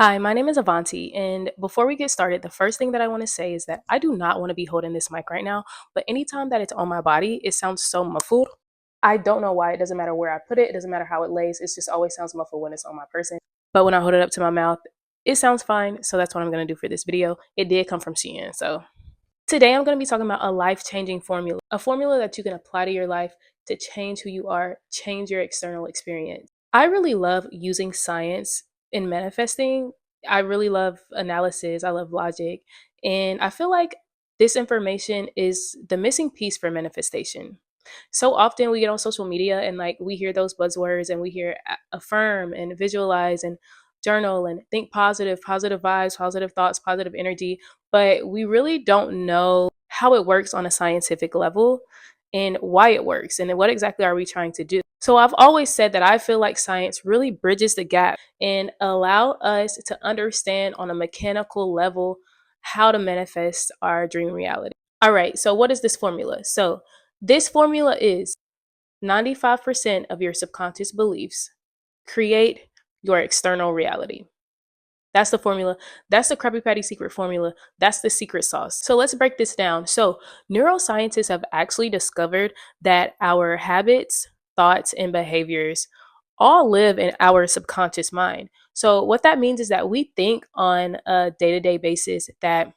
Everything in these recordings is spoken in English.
Hi, my name is Avanti, and before we get started, the first thing that I want to say is that I do not want to be holding this mic right now, but anytime that it's on my body, it sounds so muffled. I don't know why. It doesn't matter where I put it, it doesn't matter how it lays, it just always sounds muffled when it's on my person. But when I hold it up to my mouth, it sounds fine, so that's what I'm going to do for this video. It did come from Shein, so. Today I'm going to be talking about a life-changing formula, a formula that you can apply to your life to change who you are, change your external experience. I really love using science in manifesting. I really love analysis, I love logic, and I feel like this information is the missing piece for manifestation. So often we get on social media and we hear those buzzwords and we hear affirm and visualize and journal and think positive, positive vibes, positive thoughts, positive energy, but we really don't know how it works on a scientific level and why it works and what exactly are we trying to do. So I've always said that I feel like science really bridges the gap and allow us to understand on a mechanical level how to manifest our dream reality. All right, so what is this formula? So this formula is 95% of your subconscious beliefs create your external reality. That's the formula. That's the Krabby Patty secret formula. That's the secret sauce. So let's break this down. So neuroscientists have actually discovered that our habits, thoughts, and behaviors all live in our subconscious mind. So what that means is that we think on a day-to-day basis that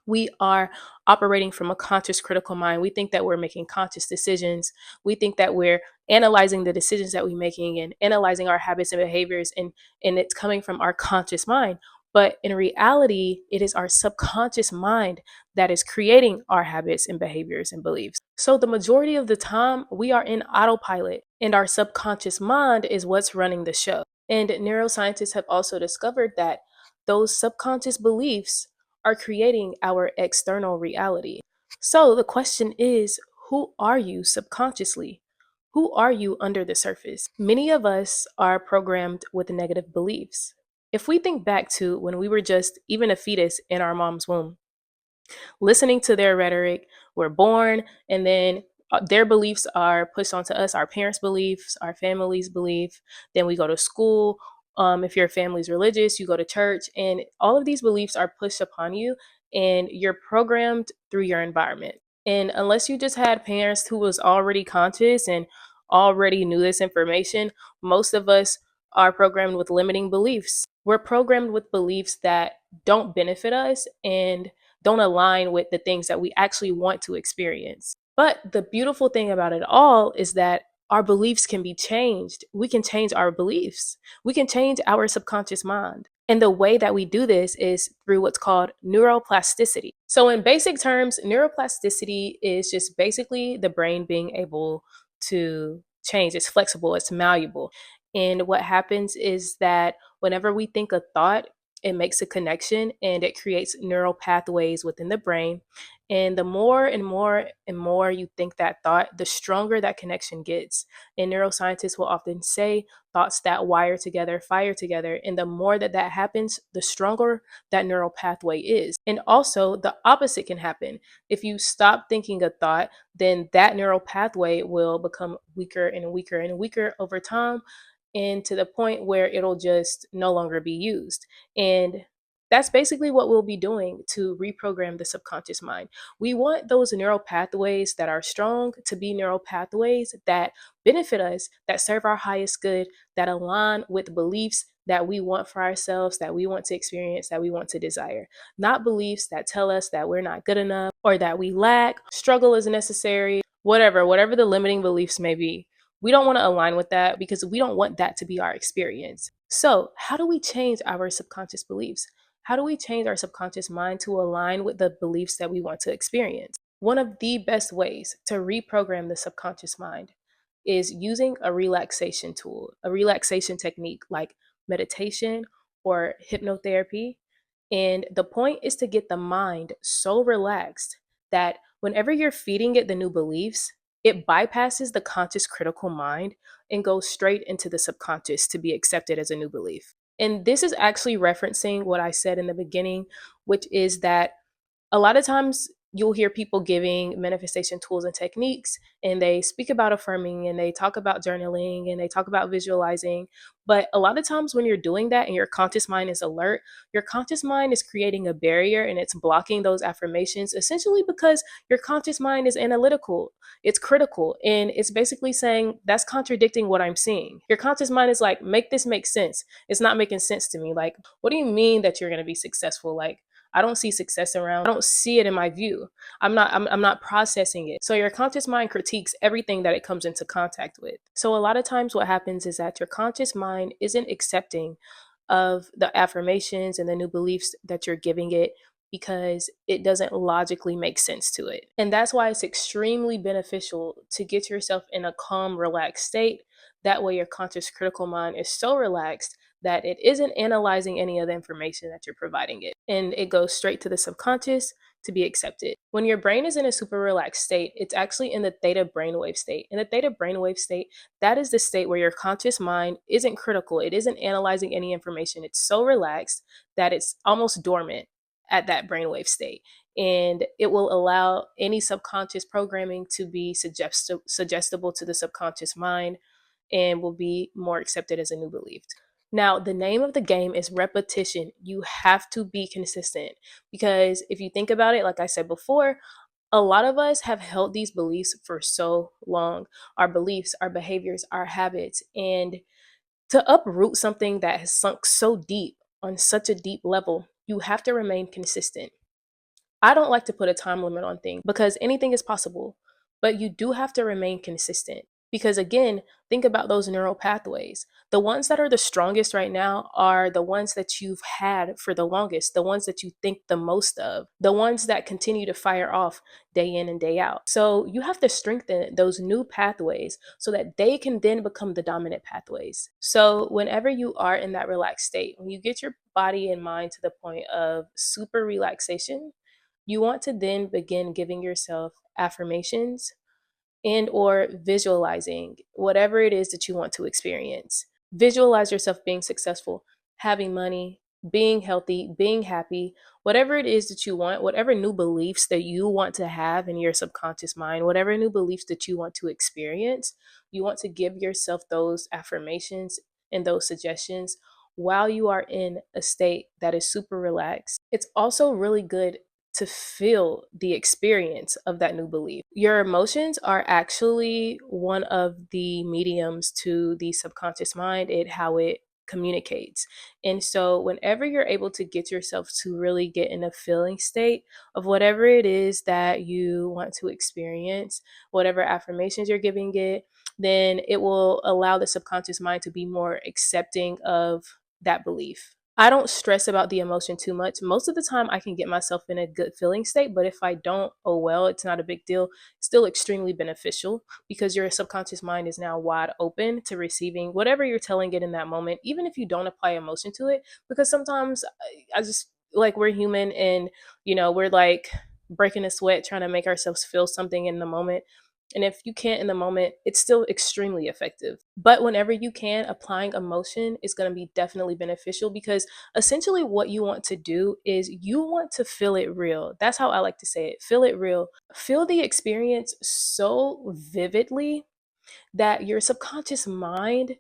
we are operating from a conscious critical mind. We think that we're making conscious decisions. We think that we're analyzing the decisions that we're making and analyzing our habits and behaviors, and it's coming from our conscious mind. But in reality, it is our subconscious mind that is creating our habits and behaviors and beliefs. So the majority of the time, we are in autopilot, and our subconscious mind is what's running the show. And neuroscientists have also discovered that those subconscious beliefs are creating our external reality. So the question is, who are you subconsciously? Who are you under the surface? Many of us are programmed with negative beliefs. If we think back to when we were just even a fetus in our mom's womb, listening to their rhetoric, we're born, and then their beliefs are pushed onto us, our parents' beliefs, our family's belief. Then we go to school. If your family's religious, you go to church, and all of these beliefs are pushed upon you, and you're programmed through your environment. And unless you just had parents who was already conscious and already knew this information, most of us are programmed with limiting beliefs. We're programmed with beliefs that don't benefit us and don't align with the things that we actually want to experience. But the beautiful thing about it all is that our beliefs can be changed. We can change our beliefs. We can change our subconscious mind. And the way that we do this is through what's called neuroplasticity. So, in basic terms, neuroplasticity is just basically the brain being able to change. It's flexible, it's malleable. And what happens is that whenever we think a thought, it makes a connection and it creates neural pathways within the brain. And the more and more and more you think that thought, the stronger that connection gets. And neuroscientists will often say thoughts that wire together, fire together. And the more that that happens, the stronger that neural pathway is. And also, the opposite can happen. If you stop thinking a thought, then that neural pathway will become weaker and weaker and weaker over time, and to the point where it'll just no longer be used. And that's basically what we'll be doing to reprogram the subconscious mind. We want those neural pathways that are strong to be neural pathways that benefit us, that serve our highest good, that align with beliefs that we want for ourselves, that we want to experience, that we want to desire. Not beliefs that tell us that we're not good enough or that we lack, struggle is necessary, whatever the limiting beliefs may be. We don't want to align with that because we don't want that to be our experience. So, how do we change our subconscious beliefs? How do we change our subconscious mind to align with the beliefs that we want to experience? One of the best ways to reprogram the subconscious mind is using a relaxation tool, a relaxation technique like meditation or hypnotherapy. And the point is to get the mind so relaxed that whenever you're feeding it the new beliefs, it bypasses the conscious critical mind and goes straight into the subconscious to be accepted as a new belief. And this is actually referencing what I said in the beginning, which is that a lot of times you'll hear people giving manifestation tools and techniques, and they speak about affirming, and they talk about journaling, and they talk about visualizing. But a lot of times when you're doing that and your conscious mind is alert, your conscious mind is creating a barrier and it's blocking those affirmations, essentially because your conscious mind is analytical, it's critical, and it's basically saying that's contradicting what I'm seeing. Your conscious mind is like, make this make sense. It's not making sense to me. Like, what do you mean that you're going to be successful? Like, I don't see success around. I don't see it in my view. I'm not processing it. So your conscious mind critiques everything that it comes into contact with. So a lot of times what happens is that your conscious mind isn't accepting of the affirmations and the new beliefs that you're giving it because it doesn't logically make sense to it. And that's why it's extremely beneficial to get yourself in a calm, relaxed state. That way your conscious critical mind is so relaxed that it isn't analyzing any of the information that you're providing it. And it goes straight to the subconscious to be accepted. When your brain is in a super relaxed state, it's actually in the theta brainwave state. In the theta brainwave state, that is the state where your conscious mind isn't critical. It isn't analyzing any information. It's so relaxed that it's almost dormant at that brainwave state. And it will allow any subconscious programming to be suggestible to the subconscious mind and will be more accepted as a new belief. Now, the name of the game is repetition. You have to be consistent because if you think about it, like I said before, a lot of us have held these beliefs for so long. Our beliefs, our behaviors, our habits. And to uproot something that has sunk so deep on such a deep level, you have to remain consistent. I don't like to put a time limit on things because anything is possible, but you do have to remain consistent. Because again, think about those neural pathways. The ones that are the strongest right now are the ones that you've had for the longest, the ones that you think the most of, the ones that continue to fire off day in and day out. So you have to strengthen those new pathways so that they can then become the dominant pathways. So whenever you are in that relaxed state, when you get your body and mind to the point of super relaxation, you want to then begin giving yourself affirmations and or visualizing whatever it is that you want to experience. Visualize yourself being successful, having money, being healthy, being happy, whatever it is that you want, whatever new beliefs that you want to have in your subconscious mind, whatever new beliefs that you want to experience, you want to give yourself those affirmations and those suggestions while you are in a state that is super relaxed. It's also really good to feel the experience of that new belief. Your emotions are actually one of the mediums to the subconscious mind, how it communicates. And so whenever you're able to get yourself to really get in a feeling state of whatever it is that you want to experience, whatever affirmations you're giving it, then it will allow the subconscious mind to be more accepting of that belief. I don't stress about the emotion too much. Most of the time, I can get myself in a good feeling state, but if I don't, oh well, it's not a big deal. It's still extremely beneficial because your subconscious mind is now wide open to receiving whatever you're telling it in that moment, even if you don't apply emotion to it. Because sometimes I just like we're human and, we're like breaking a sweat trying to make ourselves feel something in the moment. And if you can't in the moment, it's still extremely effective. But whenever you can, applying emotion is going to be definitely beneficial because essentially what you want to do is you want to feel it real. That's how I like to say it. Feel it real. Feel the experience so vividly that your subconscious mind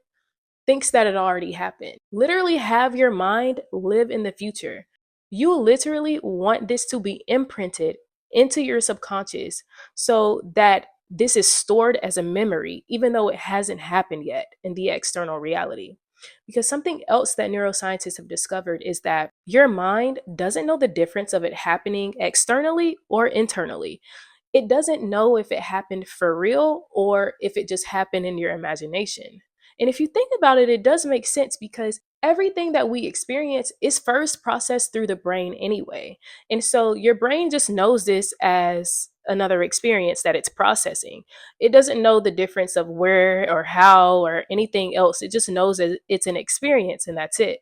thinks that it already happened. Literally have your mind live in the future. You literally want this to be imprinted into your subconscious so that this is stored as a memory, even though it hasn't happened yet in the external reality. Because something else that neuroscientists have discovered is that your mind doesn't know the difference of it happening externally or internally. It doesn't know if it happened for real or if it just happened in your imagination. And if you think about it, it does make sense because everything that we experience is first processed through the brain anyway. And so your brain just knows this as another experience that it's processing. It doesn't know the difference of where or how or anything else. It just knows that it's an experience and that's it.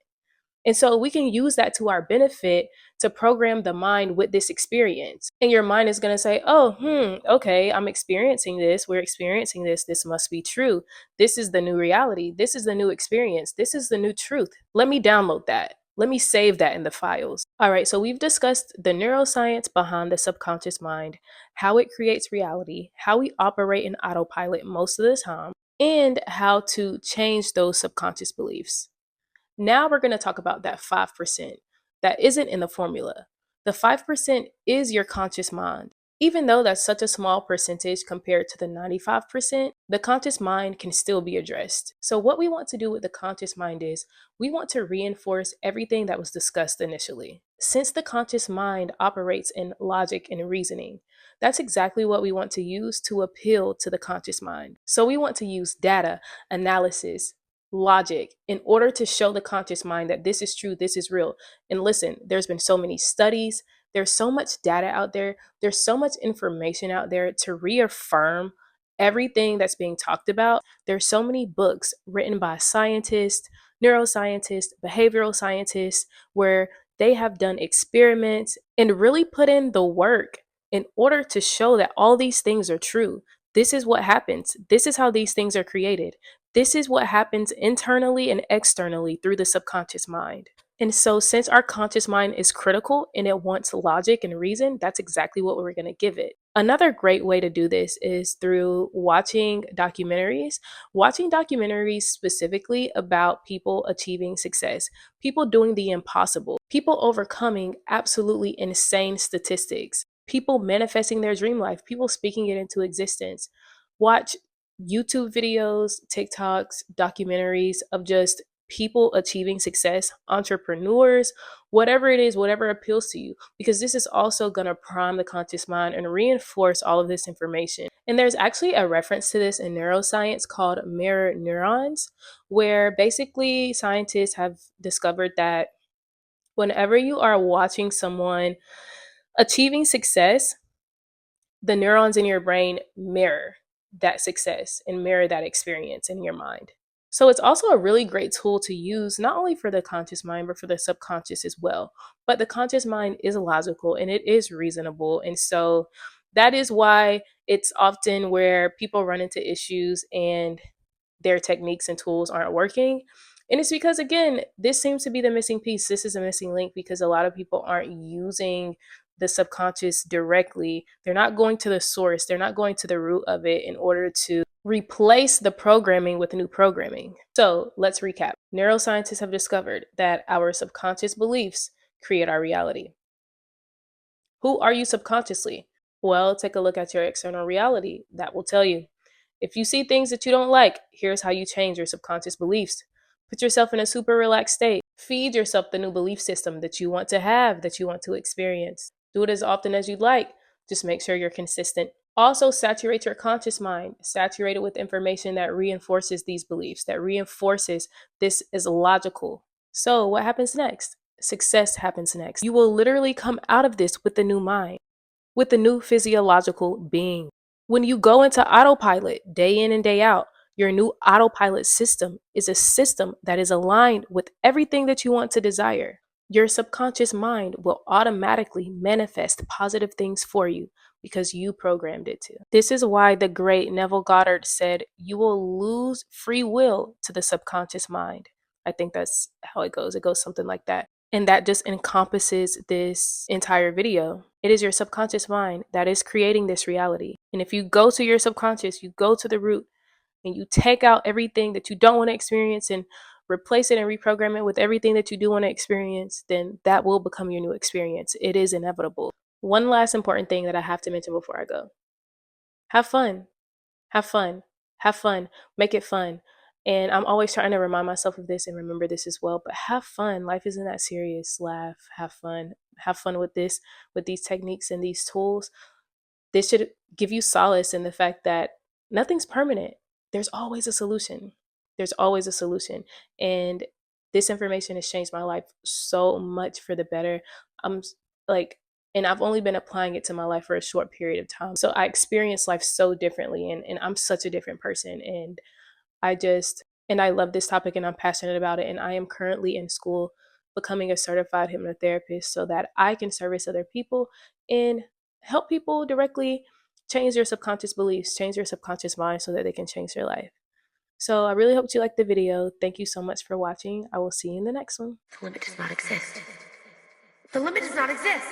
And so we can use that to our benefit to program the mind with this experience. And your mind is going to say, oh, okay, I'm experiencing this. We're experiencing this. This must be true. This is the new reality. This is the new experience. This is the new truth. Let me download that. Let me save that in the files. All right, so we've discussed the neuroscience behind the subconscious mind, how it creates reality, how we operate in autopilot most of the time, and how to change those subconscious beliefs. Now we're going to talk about that 5% that isn't in the formula. The 5% is your conscious mind. Even though that's such a small percentage compared to the 95%, the conscious mind can still be addressed. So, what we want to do with the conscious mind is we want to reinforce everything that was discussed initially. Since the conscious mind operates in logic and reasoning, that's exactly what we want to use to appeal to the conscious mind. So, we want to use data, analysis, logic in order to show the conscious mind that this is true, this is real. And listen, there's been so many studies, there's so much data out there, there's so much information out there to reaffirm everything that's being talked about. There's so many books written by scientists, neuroscientists, behavioral scientists, where they have done experiments and really put in the work in order to show that all these things are true. This is what happens. This is how these things are created. This is what happens internally and externally through the subconscious mind. And so, since our conscious mind is critical and it wants logic and reason, that's exactly what we're going to give it. Another great way to do this is through watching documentaries. Watching documentaries specifically about people achieving success, people doing the impossible, people overcoming absolutely insane statistics, people manifesting their dream life, people speaking it into existence. Watch YouTube videos, TikToks, documentaries of just people achieving success, entrepreneurs, whatever it is, whatever appeals to you, because this is also going to prime the conscious mind and reinforce all of this information. And there's actually a reference to this in neuroscience called mirror neurons, where basically scientists have discovered that whenever you are watching someone achieving success, the neurons in your brain mirror that success and mirror that experience in your mind. So it's also a really great tool to use not only for the conscious mind, but for the subconscious as well. But the conscious mind is logical and it is reasonable. And so that is why it's often where people run into issues and their techniques and tools aren't working. And it's because, again, this seems to be the missing piece. This is a missing link because a lot of people aren't using the subconscious directly. They're not going to the source, they're not going to the root of it in order to replace the programming with new programming. So let's recap. Neuroscientists have discovered that our subconscious beliefs create our reality. Who are you subconsciously? Well, take a look at your external reality. That will tell you. If you see things that you don't like, here's how you change your subconscious beliefs. Put yourself in a super relaxed state. Feed yourself the new belief system that you want to have, that you want to experience. Do it as often as you'd like. Just make sure you're consistent. Also, saturate your conscious mind. Saturate it with information that reinforces these beliefs, that reinforces this is logical. So, what happens next? Success happens next. You will literally come out of this with a new mind, with a new physiological being. When you go into autopilot day in and day out, your new autopilot system is a system that is aligned with everything that you want to desire. Your subconscious mind will automatically manifest positive things for you because you programmed it to. This is why the great Neville Goddard said, you will lose free will to the subconscious mind. I think that's how it goes. It goes something like that. And that just encompasses this entire video. It is your subconscious mind that is creating this reality. And if you go to your subconscious, you go to the root and you take out everything that you don't want to experience and replace it and reprogram it with everything that you do want to experience, then that will become your new experience. It is inevitable. One last important thing that I have to mention before I go. Have fun. Have fun. Have fun. Make it fun. And I'm always trying to remind myself of this and remember this as well. But have fun. Life isn't that serious. Laugh. Have fun. Have fun with this, with these techniques and these tools. This should give you solace in the fact that nothing's permanent. There's always a solution. There's always a solution. And this information has changed my life so much for the better. I'm like, and I've only been applying it to my life for a short period of time. So I experience life so differently, and I'm such a different person. And I love this topic and I'm passionate about it. And I am currently in school becoming a certified hypnotherapist so that I can service other people and help people directly change their subconscious beliefs, change their subconscious mind so that they can change their life. So I really hope you liked the video. Thank you so much for watching. I will see you in the next one. The limit does not exist. The limit does not exist.